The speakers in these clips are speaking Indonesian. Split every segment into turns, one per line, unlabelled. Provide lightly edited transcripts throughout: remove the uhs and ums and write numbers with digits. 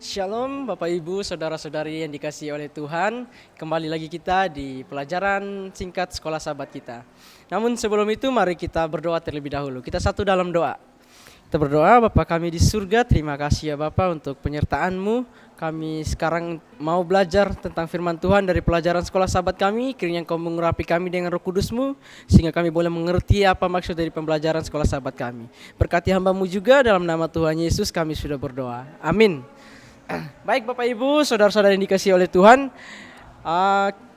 Shalom Bapak Ibu, Saudara-saudari yang dikasihi oleh Tuhan. Kembali lagi kita di pelajaran singkat sekolah sahabat kita. Namun sebelum itu mari kita berdoa terlebih dahulu. Kita satu dalam doa. Kita berdoa, Bapa kami di surga, terima kasih ya Bapa untuk penyertaan-Mu. Kami sekarang mau belajar tentang firman Tuhan dari pelajaran sekolah sahabat kami. Kiranya Engkau mengurapi kami dengan Roh Kudus-Mu, sehingga kami boleh mengerti apa maksud dari pembelajaran sekolah sahabat kami. Berkati hamba-Mu juga, dalam nama Tuhan Yesus kami sudah berdoa. Amin. Baik Bapak Ibu, saudara-saudara yang dikasihi oleh Tuhan,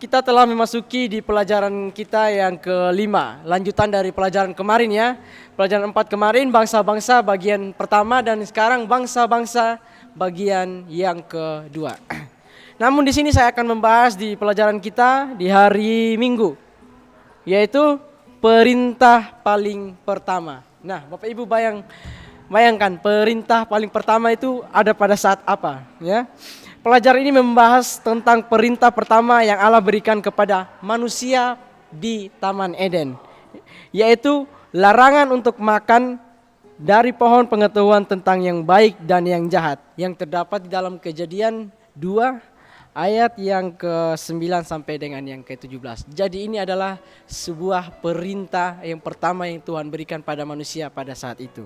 kita telah memasuki di pelajaran kita yang kelima, lanjutan dari pelajaran kemarin ya. Pelajaran 4 kemarin bangsa-bangsa bagian pertama dan sekarang bangsa-bangsa bagian yang kedua. Namun di sini saya akan membahas di pelajaran kita di hari Minggu, yaitu perintah paling pertama. Nah, Bapak Ibu bayangkan perintah paling pertama itu ada pada saat apa ya? Pelajaran ini membahas tentang perintah pertama yang Allah berikan kepada manusia di Taman Eden, yaitu larangan untuk makan dari pohon pengetahuan tentang yang baik dan yang jahat, yang terdapat di dalam Kejadian 2 ayat yang ke-9 sampai dengan yang ke-17. Jadi ini adalah sebuah perintah yang pertama yang Tuhan berikan pada manusia pada saat itu.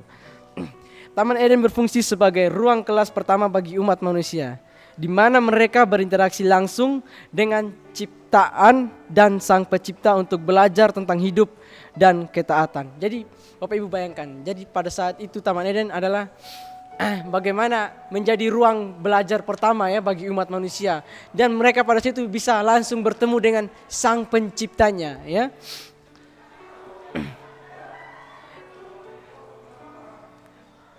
Taman Eden berfungsi sebagai ruang kelas pertama bagi umat manusia, di mana mereka berinteraksi langsung dengan ciptaan dan Sang Pencipta untuk belajar tentang hidup dan ketaatan. Jadi Bapak Ibu bayangkan, jadi pada saat itu Taman Eden adalah bagaimana menjadi ruang belajar pertama ya bagi umat manusia, dan mereka pada saat itu bisa langsung bertemu dengan Sang Penciptanya ya.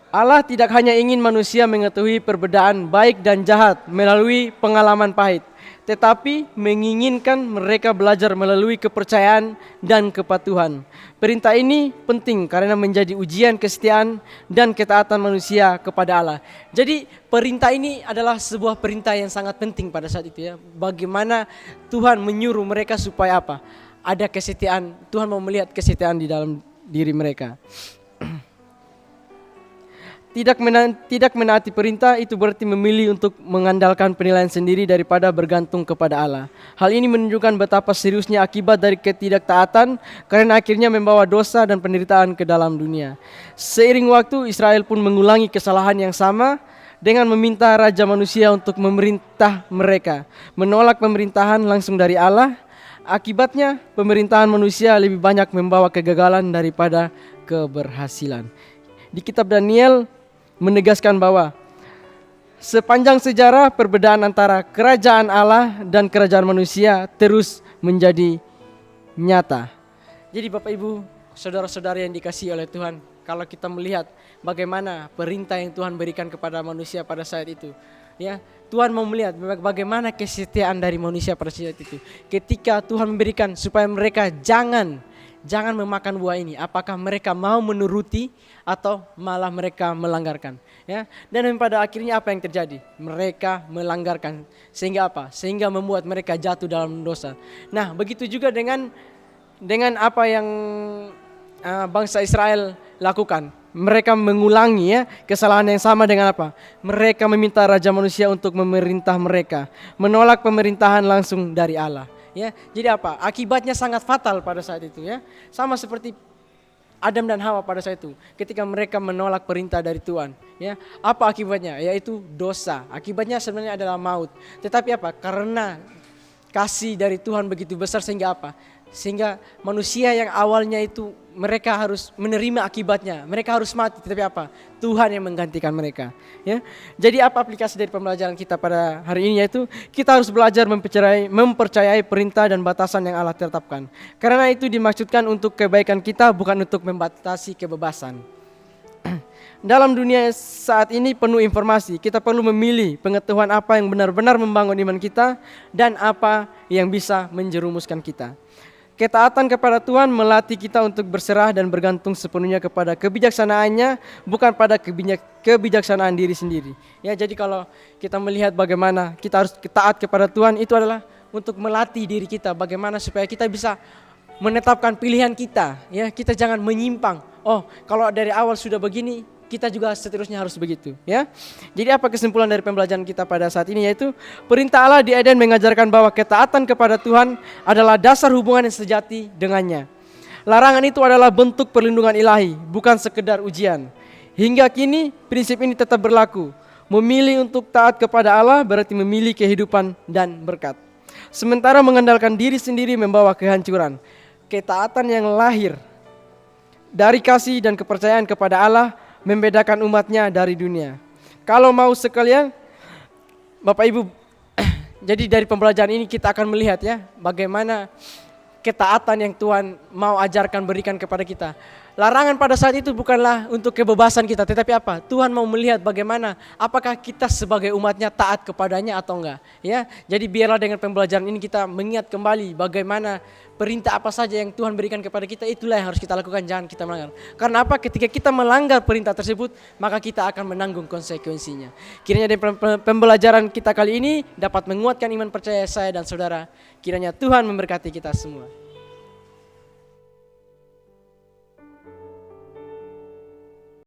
Allah tidak hanya ingin manusia mengetahui perbedaan baik dan jahat melalui pengalaman pahit, tetapi menginginkan mereka belajar melalui kepercayaan dan kepatuhan. Perintah ini penting karena menjadi ujian kesetiaan dan ketaatan manusia kepada Allah. Jadi perintah ini adalah sebuah perintah yang sangat penting pada saat itu ya. Bagaimana Tuhan menyuruh mereka supaya apa? Ada kesetiaan, Tuhan mau melihat kesetiaan di dalam diri mereka. Tidak menaati perintah itu berarti memilih untuk mengandalkan penilaian sendiri daripada bergantung kepada Allah. Hal ini menunjukkan betapa seriusnya akibat dari ketidaktaatan, karena akhirnya membawa dosa dan penderitaan ke dalam dunia. Seiring waktu, Israel pun mengulangi kesalahan yang sama dengan meminta raja manusia untuk memerintah mereka, menolak pemerintahan langsung dari Allah. Akibatnya, pemerintahan manusia lebih banyak membawa kegagalan daripada keberhasilan. Di kitab Daniel menegaskan bahwa sepanjang sejarah perbedaan antara kerajaan Allah dan kerajaan manusia terus menjadi nyata. Jadi Bapak Ibu, saudara-saudari yang dikasihi oleh Tuhan, kalau kita melihat bagaimana perintah yang Tuhan berikan kepada manusia pada saat itu, ya, Tuhan mau melihat bagaimana kesetiaan dari manusia pada saat itu. Ketika Tuhan memberikan supaya mereka jangan memakan buah ini, apakah mereka mau menuruti atau malah mereka melanggarkan ya. Dan pada akhirnya apa yang terjadi? Mereka melanggarkan, sehingga apa? Sehingga membuat mereka jatuh dalam dosa. Nah, begitu juga dengan apa yang bangsa Israel lakukan. Mereka mengulangi ya kesalahan yang sama dengan apa? Mereka meminta raja manusia untuk memerintah mereka, menolak pemerintahan langsung dari Allah. Ya, jadi apa? Akibatnya sangat fatal pada saat itu ya. Sama seperti Adam dan Hawa pada saat itu, ketika mereka menolak perintah dari Tuhan, ya. Apa akibatnya? Yaitu dosa. Akibatnya sebenarnya adalah maut. Tetapi apa? Karena kasih dari Tuhan begitu besar sehingga apa? Sehingga manusia yang awalnya itu mereka harus menerima akibatnya, mereka harus mati, tetapi apa? Tuhan yang menggantikan mereka ya. Jadi apa aplikasi dari pembelajaran kita pada hari ini? Yaitu kita harus belajar mempercayai perintah dan batasan yang Allah tetapkan, karena itu dimaksudkan untuk kebaikan kita, bukan untuk membatasi kebebasan. Dalam dunia saat ini penuh informasi, kita perlu memilih pengetahuan apa yang benar-benar membangun iman kita dan apa yang bisa menjerumuskan kita. Ketaatan kepada Tuhan melatih kita untuk berserah dan bergantung sepenuhnya kepada kebijaksanaannya, bukan pada kebijaksanaan diri sendiri. Ya, jadi kalau kita melihat bagaimana kita harus taat kepada Tuhan, itu adalah untuk melatih diri kita bagaimana supaya kita bisa menetapkan pilihan kita. Ya, kita jangan menyimpang. Oh, kalau dari awal sudah begini, kita juga seterusnya harus begitu, ya. Jadi apa kesimpulan dari pembelajaran kita pada saat ini, yaitu perintah Allah di Eden mengajarkan bahwa ketaatan kepada Tuhan adalah dasar hubungan yang sejati dengannya. Larangan itu adalah bentuk perlindungan ilahi, bukan sekedar ujian. Hingga kini prinsip ini tetap berlaku. Memilih untuk taat kepada Allah berarti memilih kehidupan dan berkat. Sementara mengandalkan diri sendiri membawa kehancuran. Ketaatan yang lahir dari kasih dan kepercayaan kepada Allah membedakan umatnya dari dunia. Kalau mau sekalian, Bapak Ibu, jadi dari pembelajaran ini kita akan melihat ya, bagaimana ketaatan yang Tuhan mau ajarkan, berikan kepada kita. Larangan pada saat itu bukanlah untuk kebebasan kita, tetapi apa? Tuhan mau melihat bagaimana, apakah kita sebagai umatnya taat kepadanya atau enggak. Ya, jadi biarlah dengan pembelajaran ini kita mengingat kembali bagaimana perintah apa saja yang Tuhan berikan kepada kita, itulah yang harus kita lakukan, jangan kita melanggar. Karena apa? Ketika kita melanggar perintah tersebut, maka kita akan menanggung konsekuensinya. Kiranya dari pembelajaran kita kali ini dapat menguatkan iman percaya saya dan saudara. Kiranya Tuhan memberkati kita semua.